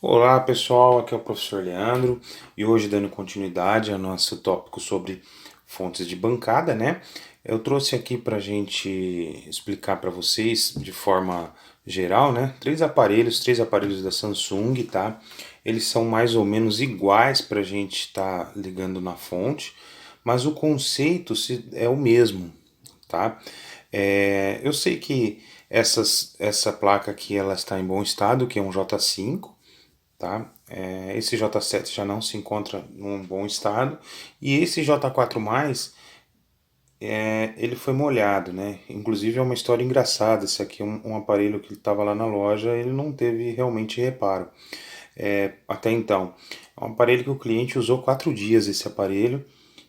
Olá pessoal, aqui é o professor Leandro e hoje dando continuidade ao nosso tópico sobre fontes de bancada, né? Eu trouxe aqui para a gente explicar para vocês de forma geral, né? Três aparelhos da Samsung, tá? Eles são mais ou menos iguais para a gente estar ligando na fonte, mas o conceito é o mesmo, tá? Eu sei que essa placa aqui ela está em bom estado, que é um J5, tá? Esse J7 já não se encontra num bom estado e esse J4+, ele foi molhado, né? Inclusive é uma história engraçada, esse aqui é um aparelho que estava lá na loja, ele não teve realmente reparo. Até então, é um aparelho que o cliente usou 4 dias esse aparelho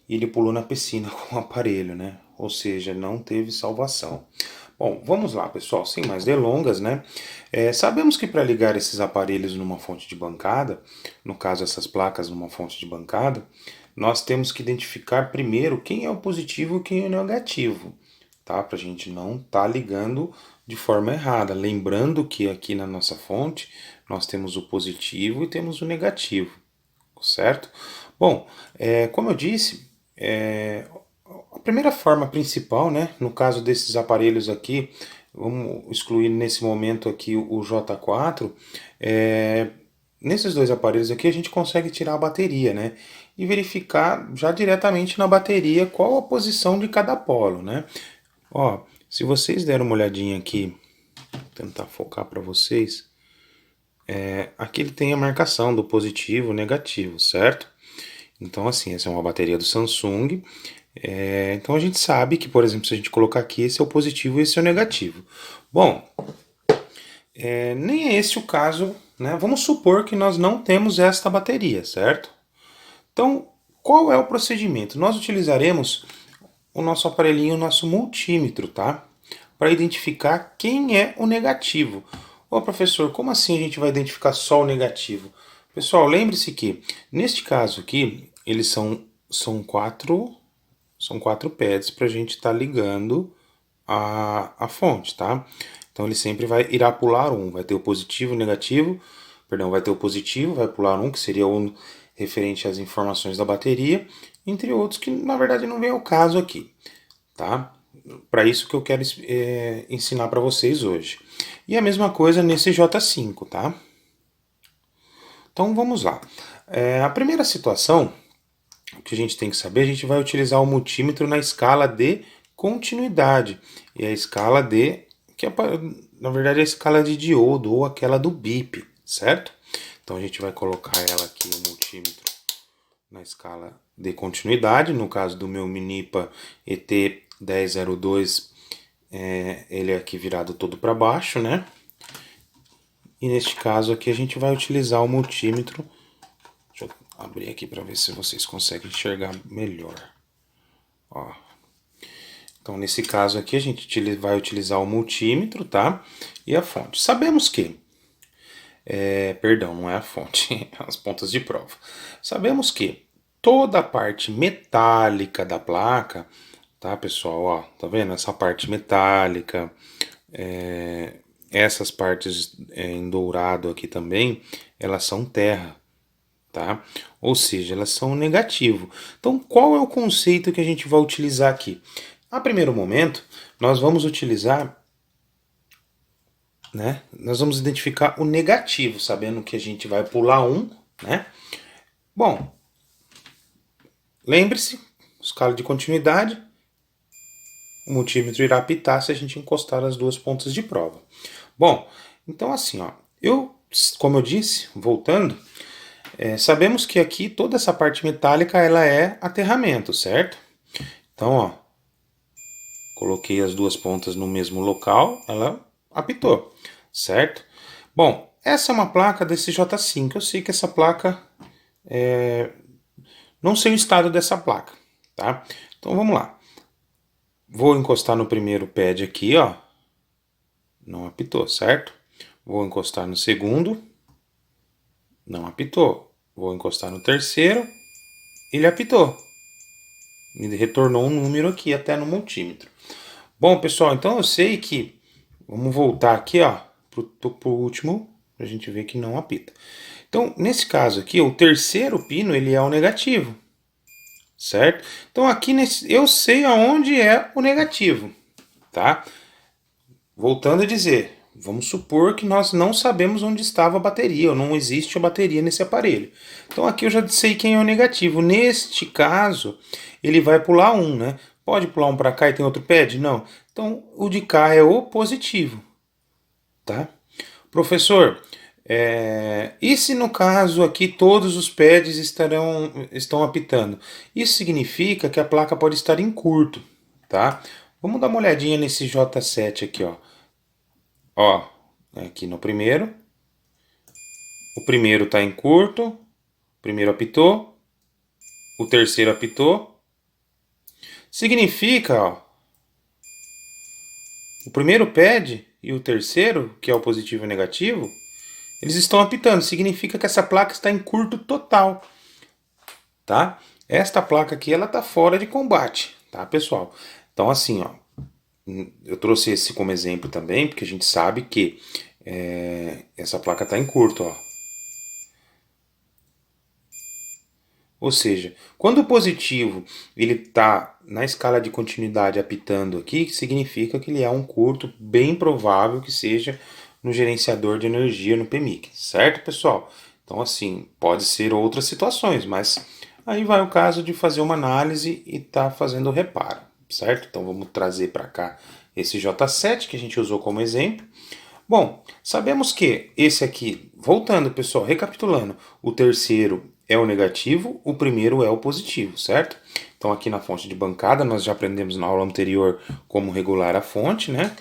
e ele pulou na piscina com o aparelho, né? Ou seja, não teve salvação. Bom, vamos lá, pessoal, sem mais delongas, né? Sabemos que para ligar esses aparelhos numa fonte de bancada, no caso essas placas numa fonte de bancada, nós temos que identificar primeiro quem é o positivo e quem é o negativo, tá? Para a gente não estar ligando de forma errada. Lembrando que aqui na nossa fonte nós temos o positivo e temos o negativo, certo? Bom, como eu disse, a primeira forma principal, né, no caso desses aparelhos aqui, vamos excluir nesse momento aqui o J4, nesses dois aparelhos aqui a gente consegue tirar a bateria, né, e verificar já diretamente na bateria qual a posição de cada polo, né. Ó, se vocês deram uma olhadinha aqui, vou tentar focar para vocês, aqui ele tem a marcação do positivo e negativo, certo? Então, assim, essa é uma bateria do Samsung. Então a gente sabe que, por exemplo, se a gente colocar aqui, esse é o positivo e esse é o negativo. Bom, nem é esse o caso, né? Vamos supor que nós não temos esta bateria, certo? Então, qual é o procedimento? Nós utilizaremos o nosso aparelhinho, o nosso multímetro, tá? Para identificar quem é o negativo. Ô professor, como assim a gente vai identificar só o negativo? Pessoal, lembre-se que neste caso aqui, eles são quatro pads para a gente estar ligando a fonte, tá? Então ele sempre irá pular um, vai ter o positivo e o negativo, perdão, vai ter o positivo, vai pular um, que seria o referente às informações da bateria, entre outros que na verdade não vem ao caso aqui, tá? Para isso que eu quero ensinar para vocês hoje. E a mesma coisa nesse J5, tá? Então vamos lá. A primeira situação que a gente tem que saber, a gente vai utilizar o multímetro na escala de continuidade. E a escala de, que é, na verdade é a escala de diodo ou aquela do bip, certo? Então a gente vai colocar ela aqui, o multímetro, na escala de continuidade. No caso do meu Minipa ET1002, ele é aqui virado todo para baixo, né? E neste caso aqui a gente vai utilizar o multímetro. Deixa eu abrir aqui para ver se vocês conseguem enxergar melhor. Ó. Então, nesse caso aqui, a gente vai utilizar o multímetro, tá? E a fonte. Sabemos que... perdão, não é a fonte, as pontas de prova. Sabemos que toda a parte metálica da placa, tá, pessoal? Ó, tá vendo? Essa parte metálica, essas partes em dourado aqui também, elas são terra, tá? Ou seja, elas são negativo. Então, qual é o conceito que a gente vai utilizar aqui? A primeiro momento, nós vamos utilizar, né? Nós vamos identificar o negativo, sabendo que a gente vai pular um, né? Bom, lembre-se, escala de continuidade, o multímetro irá apitar se a gente encostar as duas pontas de prova. Bom, então assim, ó, como eu disse, voltando, sabemos que aqui toda essa parte metálica ela é aterramento, certo? Então, ó, coloquei as duas pontas no mesmo local, ela apitou, certo? Bom, essa é uma placa desse J5. Eu sei que essa placa, não sei o estado dessa placa, tá? Então vamos lá. Vou encostar no primeiro pad aqui, ó. Não apitou, certo? Vou encostar no segundo. Não apitou. Vou encostar no terceiro. Ele apitou. Me retornou um número aqui até no multímetro. Bom, pessoal, então eu sei que... Vamos voltar aqui, ó, pro último a gente ver que não apita. Então, nesse caso aqui, o terceiro pino, ele é o negativo, certo? Então, aqui eu sei aonde é o negativo, tá? Voltando a dizer, vamos supor que nós não sabemos onde estava a bateria, ou não existe a bateria nesse aparelho. Então, aqui eu já sei quem é o negativo. Neste caso, ele vai pular um, né? Pode pular um para cá e tem outro pad? Não. Então, o de cá é o positivo, tá? Professor, e se no caso aqui todos os pads estão apitando? Isso significa que a placa pode estar em curto, tá? Vamos dar uma olhadinha nesse J7 aqui, ó. Ó, aqui no primeiro. O primeiro está em curto. O primeiro apitou. O terceiro apitou. Significa, ó, o primeiro pad e o terceiro, que é o positivo e o negativo, eles estão apitando. Significa que essa placa está em curto total, tá? Esta placa aqui, ela tá fora de combate, tá, pessoal? Então, assim, ó, eu trouxe esse como exemplo também, porque a gente sabe que essa placa tá em curto, ó. Ou seja, quando o positivo ele está na escala de continuidade apitando aqui, significa que ele é um curto bem provável que seja no gerenciador de energia no PMIC, certo, pessoal? Então, assim, pode ser outras situações, mas aí vai o caso de fazer uma análise e tá fazendo o reparo, certo? Então, vamos trazer para cá esse J7 que a gente usou como exemplo. Bom, sabemos que esse aqui, voltando pessoal, recapitulando, o terceiro é o negativo, o primeiro é o positivo, certo? Então aqui na fonte de bancada nós já aprendemos na aula anterior como regular a fonte, né?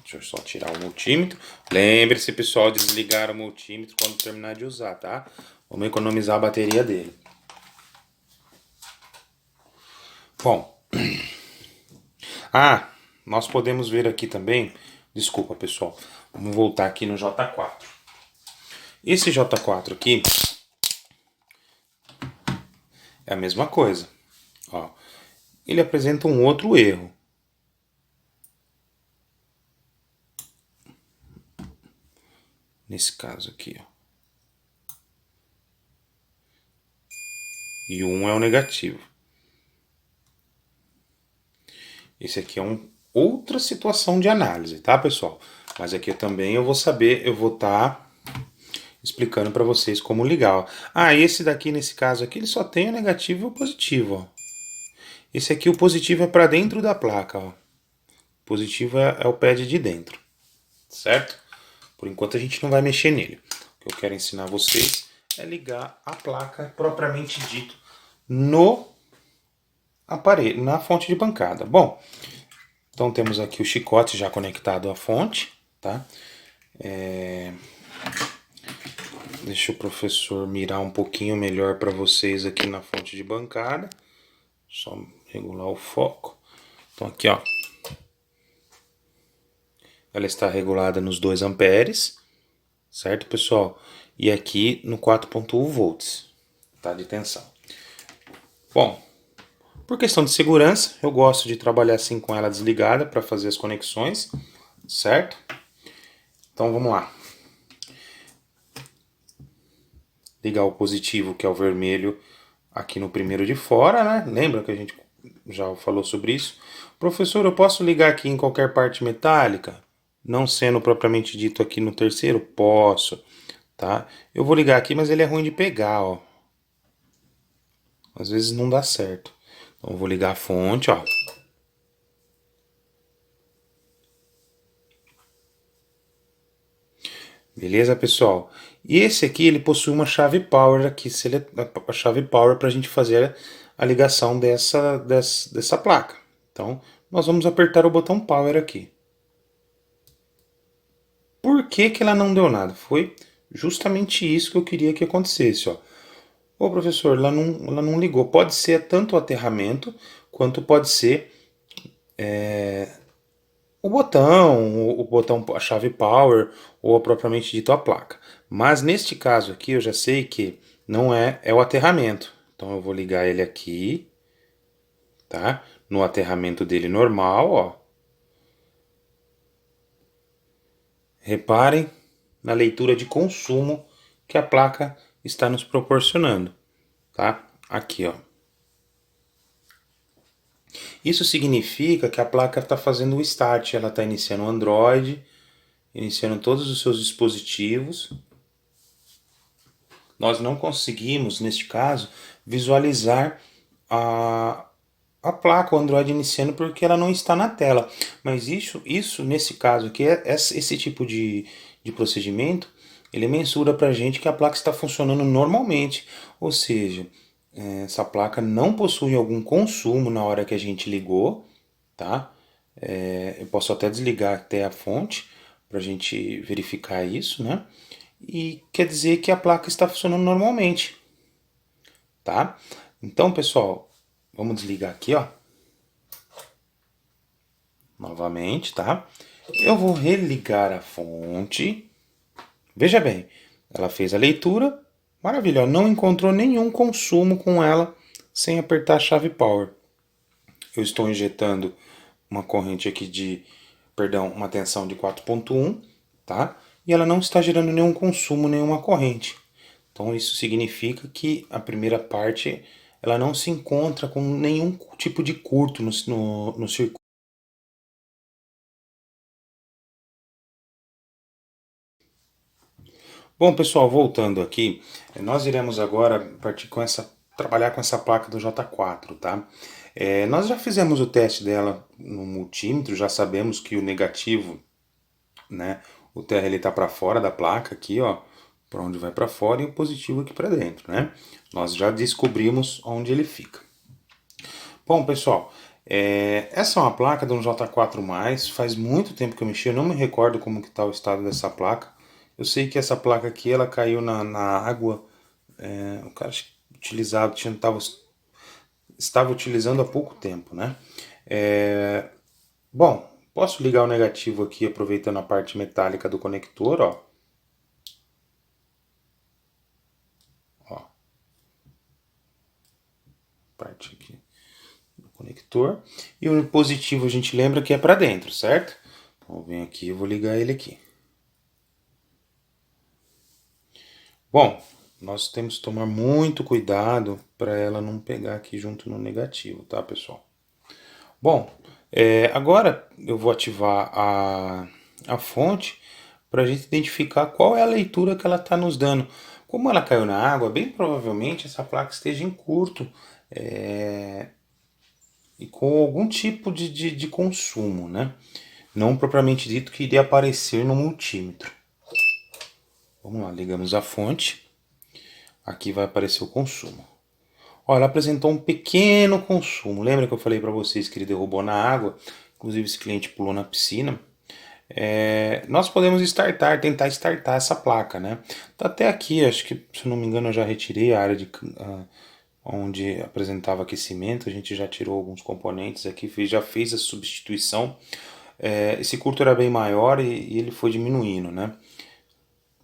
Deixa eu só tirar o multímetro. Lembre-se pessoal de desligar o multímetro quando terminar de usar, tá? Vamos economizar a bateria dele. Bom, nós podemos ver aqui também, desculpa pessoal, vamos voltar aqui no J4. Esse J4 aqui é a mesma coisa. Ó, ele apresenta um outro erro. Nesse caso aqui, ó. E o 1 é o negativo. Esse aqui é outra situação de análise, tá, pessoal? Mas aqui também eu vou estar explicando para vocês como ligar. Ó. Esse daqui, nesse caso aqui, ele só tem o negativo e o positivo, ó. Esse aqui, o positivo é para dentro da placa, ó. O positivo é o pad de dentro, certo? Por enquanto a gente não vai mexer nele. O que eu quero ensinar vocês é ligar a placa propriamente dito no aparelho, na fonte de bancada. Bom, então temos aqui o chicote já conectado à fonte, tá? Deixa o professor mirar um pouquinho melhor para vocês aqui na fonte de bancada. Só regular o foco. Então aqui, ó. Ela está regulada nos 2 amperes, certo, pessoal? E aqui no 4.1 volts, tá, de tensão. Bom, por questão de segurança, eu gosto de trabalhar assim com ela desligada para fazer as conexões, certo? Então vamos lá. Ligar o positivo, que é o vermelho, aqui no primeiro de fora, né? Lembra que a gente já falou sobre isso? Professor, eu posso ligar aqui em qualquer parte metálica? Não sendo propriamente dito aqui no terceiro? Posso, tá? Eu vou ligar aqui, mas ele é ruim de pegar, ó. Às vezes não dá certo. Então eu vou ligar a fonte, ó. Beleza, pessoal? E esse aqui, ele possui uma chave power aqui, a chave power para a gente fazer a ligação dessa placa. Então, nós vamos apertar o botão power aqui. Por que que ela não deu nada? Foi justamente isso que eu queria que acontecesse, ó. Ô, professor, ela não ligou. Pode ser tanto o aterramento, quanto pode ser o botão, a chave power, ou propriamente dito a placa. Mas neste caso aqui, eu já sei que não é o aterramento. Então eu vou ligar ele aqui, tá? No aterramento dele normal, ó. Reparem na leitura de consumo que a placa está nos proporcionando, tá? Aqui, ó. Isso significa que a placa está fazendo o start, ela está iniciando o Android, iniciando todos os seus dispositivos. Nós não conseguimos, neste caso, visualizar a placa, o Android iniciando, porque ela não está na tela. Mas isso nesse caso aqui, esse tipo de procedimento, ele mensura para a gente que a placa está funcionando normalmente. Ou seja, essa placa não possui algum consumo na hora que a gente ligou, tá? Eu posso até desligar até a fonte para a gente verificar isso, né? E quer dizer que a placa está funcionando normalmente, tá? Então, pessoal, vamos desligar aqui, ó. Novamente, tá? Eu vou religar a fonte. Veja bem, ela fez a leitura. Maravilha, não encontrou nenhum consumo com ela sem apertar a chave power. Eu estou injetando uma corrente aqui uma tensão de 4.1, tá? E ela não está gerando nenhum consumo, nenhuma corrente. Então isso significa que a primeira parte ela não se encontra com nenhum tipo de curto no circuito. Bom, pessoal, voltando aqui, nós iremos agora trabalhar com essa placa do J4, tá? Nós já fizemos o teste dela no multímetro, já sabemos que o negativo, né, o TRL está para fora da placa aqui, ó, para onde vai para fora, e o positivo aqui para dentro, né? Nós já descobrimos onde ele fica. Bom, pessoal, essa é uma placa de um J4+, faz muito tempo que eu mexi, eu não me recordo como que está o estado dessa placa. Eu sei que essa placa aqui, ela caiu na água, o cara utilizado, estava utilizando há pouco tempo, né? Bom, posso ligar o negativo aqui, aproveitando a parte metálica do conector, ó. Ó, parte aqui do conector. E o positivo a gente lembra que é para dentro, certo? Então eu venho aqui e vou ligar ele aqui. Bom, nós temos que tomar muito cuidado para ela não pegar aqui junto no negativo, tá, pessoal? Bom, agora eu vou ativar a fonte para a gente identificar qual é a leitura que ela está nos dando. Como ela caiu na água, bem provavelmente essa placa esteja em curto e com algum tipo de consumo, né? Não propriamente dito que iria aparecer no multímetro. Vamos lá, ligamos a fonte. Aqui vai aparecer o consumo. Ó, ela apresentou um pequeno consumo. Lembra que eu falei para vocês que ele derrubou na água? Inclusive esse cliente pulou na piscina. Nós podemos tentar startar essa placa, né? Tá até aqui, acho que se eu não me engano eu já retirei a área onde apresentava aquecimento. A gente já tirou alguns componentes aqui, já fez a substituição. Esse curto era bem maior e ele foi diminuindo, né?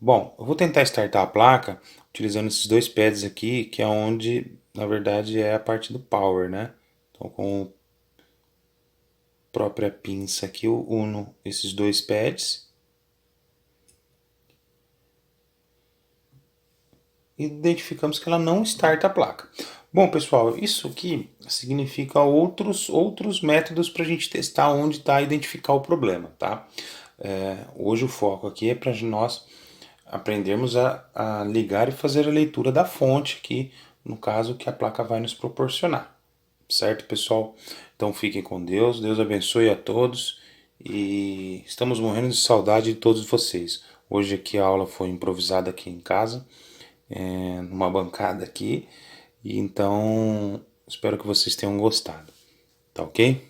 Bom, eu vou tentar startar a placa utilizando esses dois pads aqui, que é onde, na verdade, é a parte do power, né? Então, com a própria pinça aqui, eu uno esses dois pads. E identificamos que ela não starta a placa. Bom, pessoal, isso aqui significa outros métodos para a gente testar onde está, identificar o problema, tá? Hoje o foco aqui é para nós aprendermos a ligar e fazer a leitura da fonte aqui, no caso que a placa vai nos proporcionar. Certo, pessoal? Então fiquem com Deus, Deus abençoe a todos e estamos morrendo de saudade de todos vocês. Hoje aqui a aula foi improvisada aqui em casa, numa bancada aqui, e então espero que vocês tenham gostado. Tá ok?